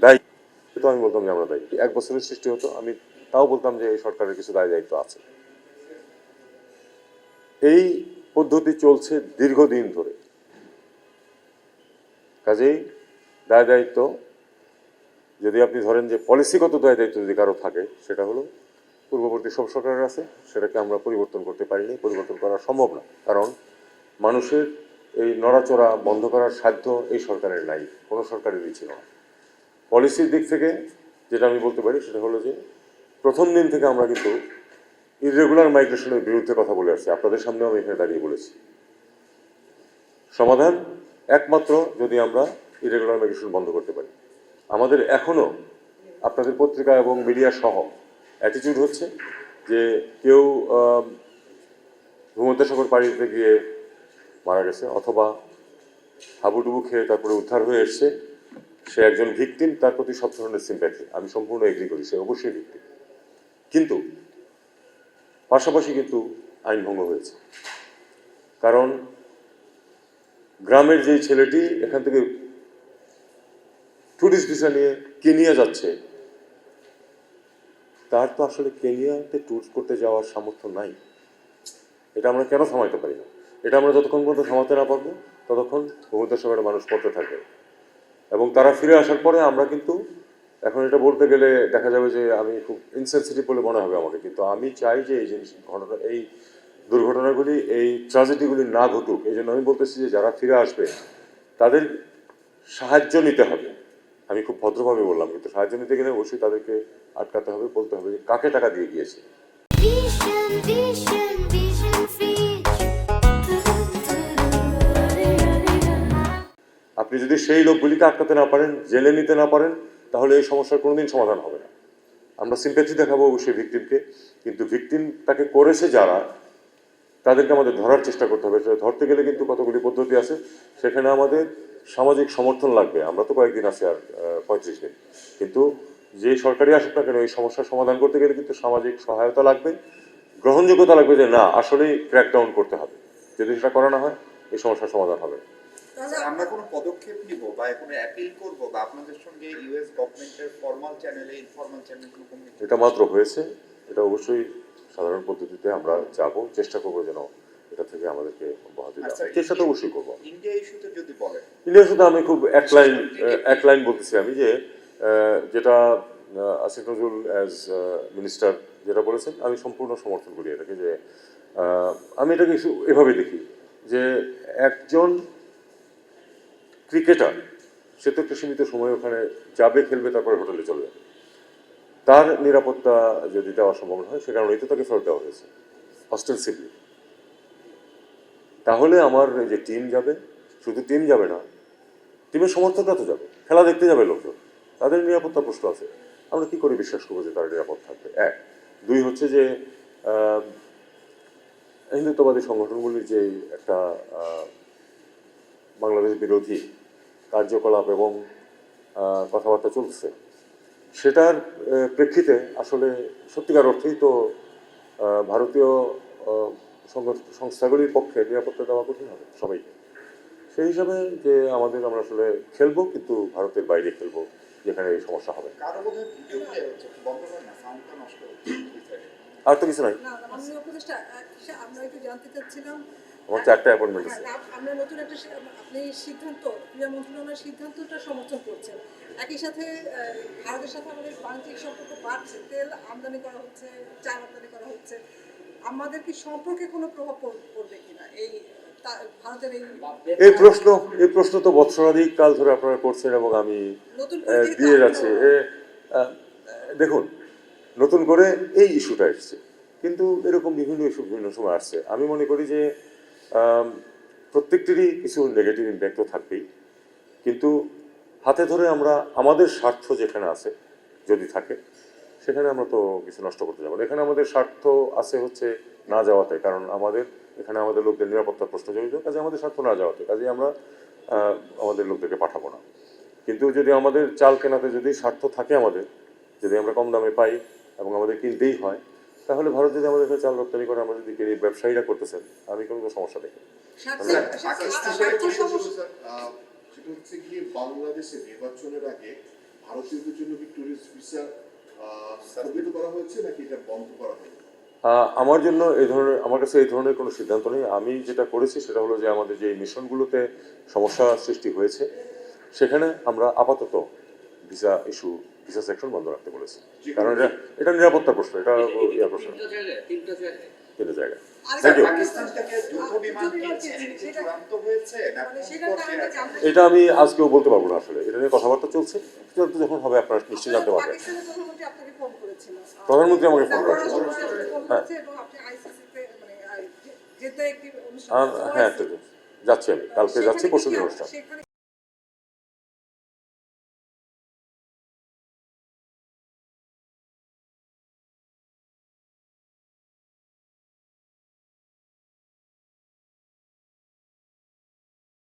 দায়ী, তো আমি বলতাম যে আমরা দায়ী। 1 বছরের সৃষ্টি হতো, আমি তাও বলতাম যে এই সরকারের কিছু দায় দায়িত্ব আছে। এই পদ্ধতি চলছে দীর্ঘদিন ধরে। কাজেই দায় দায়িত্ব যদি আপনি ধরেন যে পলিসিগত দায় দায়িত্ব যদি কারো থাকে, সেটা হলো পূর্ববর্তী সব সরকারের আছে, সেটাকে আমরা পরিবর্তন করতে পারিনি, পরিবর্তন করা সম্ভব না। কারণ মানুষের এই নড়াচড়া বন্ধ করার সাধ্য এই সরকারের নাই, কোনো সরকারেরই ছিল না। পলিসির দিক থেকে যেটা আমি বলতে পারি সেটা হলো যে প্রথম দিন থেকে আমরা কিন্তু ইররেগুলার মাইগ্রেশনের বিরুদ্ধে কথা বলে আসছি, আপনাদের সামনেও আমি এখানে দাঁড়িয়ে বলেছি। সমাধান একমাত্র যদি আমরা ইররেগুলার মাইগ্রেশন বন্ধ করতে পারি। আমাদের এখনও আপনাদের পত্রিকা এবং মিডিয়া সহ অ্যাটিটিউড হচ্ছে যে কেউ ভূমধ্যসাগর পাড়ি দিতে গিয়ে মারা গেছে, অথবা হাবুডুবু খেয়ে তারপরে উদ্ধার হয়ে এসছে, সে একজন ভিকটিম, তার প্রতি সব ধরনের সিম্প্যাথি, আমি সম্পূর্ণ এগ্রি করি, সে অবশ্যই ভিকটিম। কিন্তু পাশাপাশি কিন্তু আইন ভঙ্গ হয়েছে। কারণ গ্রামের যেই ছেলেটি এখান থেকে টুরিস্ট ভিসা নিয়ে কেনিয়া যাচ্ছে, তার তো আসলে কেনিয়াতে ট্যুর করতে যাওয়ার সামর্থ্য নাই। এটা আমরা কেন থামাইতে পারি না? এটা আমরা যতক্ষণ পর্যন্ত থামাতে না পারবো ততক্ষণ ভূমধ্যসাগরের মানুষ পড়তে থাকবে। এবং তারা ফিরে আসার পরে আমরা কিন্তু, এখন এটা বলতে গেলে দেখা যাবে যে আমি খুব ইনসেনসিটিভ বলে মনে হবে আমাকে, কিন্তু আমি চাই যে এই জিনিস ঘটনা, এই দুর্ঘটনাগুলি, এই ট্র্যাজেডিগুলি না ঘটুক। এই জন্য আমি বলতেছি যে যারা ফিরে আসবে তাদের সাহায্য নিতে হবে। আমি খুব ভদ্রভাবে বললাম, কিন্তু সাহায্য নিতে গেলে অবশ্যই তাদেরকে আটকাতে হবে, বলতে হবে যে কাকে টাকা দিয়ে গিয়েছে। আপনি যদি সেই লোকগুলিকে আটকাতে না পারেন, জেলে নিতে না পারেন, তাহলে এই সমস্যার কোনোদিন সমাধান হবে না। আমরা সিম্প্যাথি দেখাবো অবশ্যই ভিকটিমকে, কিন্তু ভিকটিম তাকে করেছে যারা, তাদেরকে আমাদের ধরার চেষ্টা করতে হবে। সেটা ধরতে গেলে কিন্তু কতগুলি পদ্ধতি আছে, সেখানে আমাদের সামাজিক সমর্থন লাগবে। আমরা তো কয়েকদিন আছি, আর 35 দিন, কিন্তু যে সরকারই আসুক না কেন এই সমস্যার সমাধান করতে গেলে কিন্তু সামাজিক সহায়তা লাগবে, গ্রহণযোগ্যতা লাগবে যে না আসলেই ক্র্যাকডাউন করতে হবে। যদি সেটা করা না হয় এই সমস্যার সমাধান হবে না। আমরা কোনো পদক্ষেপ নিব বা কোনো অ্যাপিল করব বা আপনাদের সঙ্গে ইউএস গভর্নমেন্টের ফর্মাল চ্যানেলে ইনফর্মাল চ্যানেলে কোনো কমিউনিকেশন? এটা মাত্র হয়েছে, এটা অবশ্যই সাধারণ পদ্ধতিতে আমরা যাব, চেষ্টা করবো যেন এটা থেকে আমাদেরকে অব্যাহতি দেওয়া হয়। চেষ্টা তো অবশ্যই করবো। ইন্ডিয়া ইস্যুতে যদি বলেন, ইন্ডিয়া ইস্যুতে আমি খুব এক লাইন বলতেছি আমি, যে যেটা আসিফ নজরুল অ্যাজ মিনিস্টার যেটা বলেছেন, আমি সম্পূর্ণ সমর্থন করি এটাকে। যে আমি এটাকে এভাবে দেখি যে একজন ক্রিকেটার, সে তো একটা সীমিত সময় ওখানে যাবে, খেলবে, তারপরে হোটেলে চলে যাবে। তার নিরাপত্তা যদি দেওয়া সম্ভব হয়, সে কারণেই তো তাকে ফেরত দেওয়া হয়েছে অস্টেনসিভলি। তাহলে আমার এই যে টিম যাবে, শুধু টিম যাবে না, টিমের সমর্থকরা তো যাবে, খেলা দেখতে যাবে লোকজন, তাদের নিরাপত্তার প্রশ্ন আছে। আমরা কি করে বিশ্বাস করবো যে তারা নিরাপদ থাকবে? এক। দুই হচ্ছে যে হিন্দুত্ববাদী সংগঠনগুলির যে একটা বাংলাদেশ বিরোধী কার্যকলাপ এবং কথাবার্তা চলছে, সেটার প্রেক্ষিতে আসলে সত্যিকার অর্থেই তো ভারতীয় সংস্থাগুলির পক্ষে নিরাপত্তা দেওয়া কঠিন হবে সবাইকে। সেই হিসাবে যে আমরা আসলে খেলবো, কিন্তু ভারতের বাইরে খেলবো, যেখানে এই সমস্যা হবে। আর তো কিছু নাই। আমরা একটু জানতে চাচ্ছিলাম, আমার 4টা অ্যাপয়েন্টমেন্ট আছে। আমরা নতুন একটা আপনি সিদ্ধান্ত, ক্রীড়া মন্ত্রণালয়ের সিদ্ধান্তটা সমর্থন করছেন। একই সাথে ভারতের সাথে আমাদের বাণিজ্যিক সম্পর্ক বাড়ছে, তেল আমদানি করা হচ্ছে, চাল আমদানি করা হচ্ছে। আমাদের কি সম্পর্কে কোনো প্রভাব পড়বে কিনা এই ভারতের এই প্রশ্ন তো বৎসরাধিক কাল ধরে আপনারা করছেন এবং আমি দিয়ে যাচ্ছি। দেখুন, নতুন করে এই ইস্যুটা এসছে, কিন্তু এরকম বিভিন্ন ইস্যু বিভিন্ন সময় আসছে। আমি মনে করি যে প্রত্যেকটিরই কিছু নেগেটিভ ইম্প্যাক্টও থাকবেই, কিন্তু হাতে ধরে আমরা আমাদের স্বার্থ যেখানে আছে যদি থাকে, সেখানে আমরা তো কিছু নষ্ট করতে যাবো না। এখানে আমাদের স্বার্থ আছে হচ্ছে না যাওয়াতে, কারণ এখানে আমাদের লোকদের নিরাপত্তার প্রশ্ন জড়িত, কাজে আমাদের স্বার্থ না যাওয়াতে, কাজে আমরা আমাদের লোকদেরকে পাঠাবো না। কিন্তু যদি আমাদের চাল কেনাতে যদি স্বার্থ থাকে আমাদের, যদি আমরা কম দামে পাই এবং আমাদের কিনতেই হয়, তাহলে ভারত যদি আমাদের কাছে চাল রপ্তানি করে, আমরা যদি ব্যবসায়ীরা করতেছেন, আমি কোনো সমস্যা দেখি। বাংলাদেশে নির্বাচনের আগে ভারতীয়দের জন্য কি টুরিস্ট ভিসা স্থগিত করা হয়েছে নাকি এটা বন্ধ করা হবে? আমার জন্য এই ধরনের, আমার কাছে এই ধরনের কোনো সিদ্ধান্ত নেই। আমি যেটা করেছি সেটা হলো যে আমাদের যে মিশনগুলোতে সমস্যা সৃষ্টি হয়েছে সেখানে আমরা আপাতত ভিসা সেকশন বন্ধ রাখতে বলেছি, কারণ এটা নিরাপত্তার প্রশ্ন, এটা ইয়া প্রশ্ন, তিনটা জায়গায়। Thank you. পাকিস্তান থেকে যুদ্ধ বিমান কিনছেন, এটা কি চূড়ান্ত হয়েছে না মানে কোন সেখানে পর্যায়ে আমরা আছে? জানতে এটা আমি আজকেও বলতে পারবো না, আসলে এটা নিয়ে কথাবার্তা চলছে, চূড়ান্ত যখন হবে আপনারা নিশ্চয়ই জানতে পারবেন। পাকিস্তানের প্রধানমন্ত্রী আপনাকে ফোন করেছিল। প্রধানমন্ত্রী আমাকে ফোন করেছে। পররাষ্ট্রমন্ত্রী আপনাকে ফোন করেছে এবং আপনি আইসিসিতে মানে যেতে একটি অনুষ্ঠান হ্যাঁ, যাচ্ছি আমি, কালকে যাচ্ছি, পরশু দিন অনুষ্ঠান। সেখানে